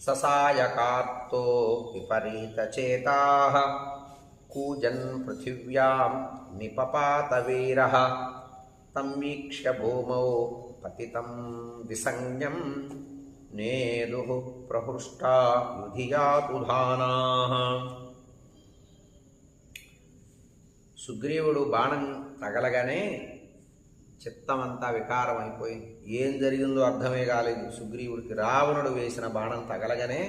ససాయకార్తో విపరీతచేతాః కూజన్ పృథివ్యాం నిపపాతవీరః తం వీక్ష్య భూమౌ పతితం విసంజ్ఞం నేదుః ప్రహృష్టా యుధియాతుధానాః. సుగ్రీవుడు బాణం తగలగానే చిత్తమంతా వికారం అయిపోయింది. ఏం జరిగిందో అర్థమే కాలేదు సుగ్రీవుడికి. రావణుడు వేసిన బాణం తగలగానే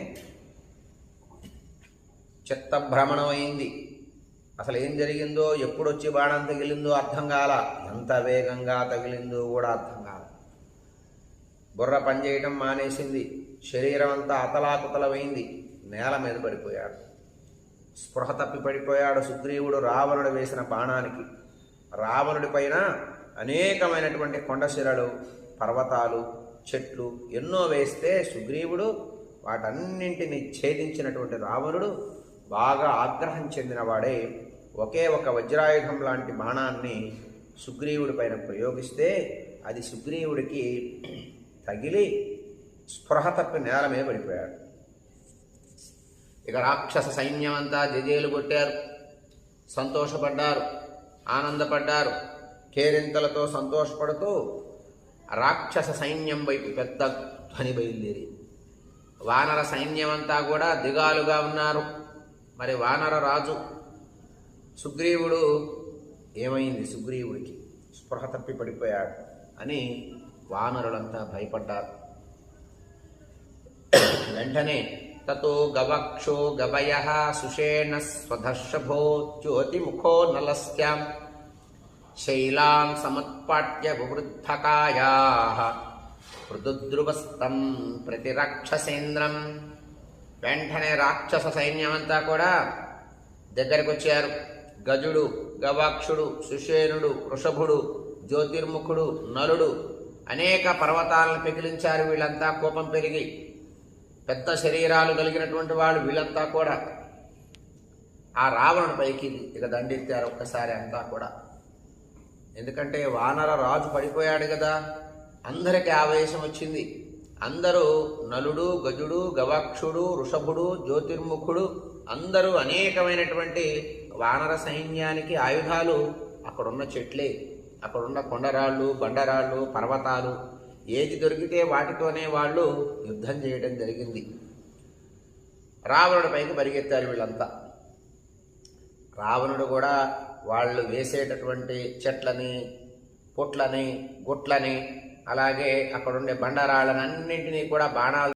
చిత్తభ్రమణం అయింది. అసలు ఏం జరిగిందో, ఎప్పుడొచ్చి బాణం తగిలిందో అర్థం కాల, ఎంత వేగంగా తగిలిందో కూడా అర్థం కాల. బుర్ర పనిచేయటం మానేసింది, శరీరం అంతా అతలాకుతలమైంది, నేల మీద పడిపోయాడు. స్పృహ తప్పి పడిపోయాడు సుగ్రీవుడు రావణుడు వేసిన బాణానికి. రావణుడి పైన అనేకమైనటువంటి కొండశిలలు, పర్వతాలు, చెట్లు ఎన్నో వేస్తే సుగ్రీవుడు వాటన్నింటినీ ఛేదించినటువంటి రావణుడు బాగా ఆగ్రహం చెందినవాడే ఒకే ఒక వజ్రాయుధం లాంటి బాణాన్ని సుగ్రీవుడి పైన ప్రయోగిస్తే అది సుగ్రీవుడికి తగిలి స్పృహ తప్పి నేల మీద పడిపోయాడు. ఇక రాక్షస సైన్యం అంతా జేజేలు కొట్టారు, సంతోషపడ్డారు, ఆనందపడ్డారు. కేరింతలతో సంతోషపడుతూ రాక్షస సైన్యం వైపు పెద్ద ధ్వని బయలుదేరి వానర సైన్యం అంతా కూడా దిగాలుగా ఉన్నారు. మరి వానర రాజు సుగ్రీవుడు ఏమైంది, సుగ్రీవుడికి స్పృహ తప్పి పడిపోయాడు అని వానరులంతా భయపడ్డారు. వెంటనే తతో గవక్షో గవయః సుషేణ స్వధర్షభో జ్యోతిముఖో నలస్యాం శైలాం సముత్పాట్య వివృద్ధకాయాః పృథుద్రువస్తం ప్రతిరక్షసేంద్రం. వెంటనే రాక్షస సైన్యమంతా కూడా దగ్గరకు వచ్చారు. గజుడు, గవాక్షుడు, సుషేనుడు, వృషభుడు, జ్యోతిర్ముఖుడు, నలుడు అనేక పర్వతాలను పెకిలించారు. వీళ్ళంతా కోపం పెరిగి పెద్ద శరీరాలు కలిగినటువంటి వాళ్ళు వీళ్ళంతా కూడా ఆ రావణుడి పైకి ఇక దండెత్తారు ఒక్కసారి అంతా కూడా. ఎందుకంటే వానర రాజు పడిపోయాడు కదా, అందరికీ ఆవేశం వచ్చింది. అందరూ నలుడు, గజుడు, గవాక్షుడు, వృషభుడు, జ్యోతిర్ముఖుడు అందరూ అనేకమైనటువంటి వానర సైన్యానికి ఆయుధాలు అక్కడున్న చెట్లే, అక్కడున్న కొండరాళ్ళు, బండరాళ్ళు, పర్వతాలు ఏది దొరికితే వాటితోనే వాళ్ళు యుద్ధం చేయడం జరిగింది. రావణుడి పైకి పరిగెత్తారు వీళ్ళంతా. రావణుడు కూడా వాళ్ళు వేసేటటువంటి చెట్లని, పుట్లని, గుట్లని, అలాగే అక్కడుండే బండరాళ్ళనన్నింటినీ కూడా బాణాలు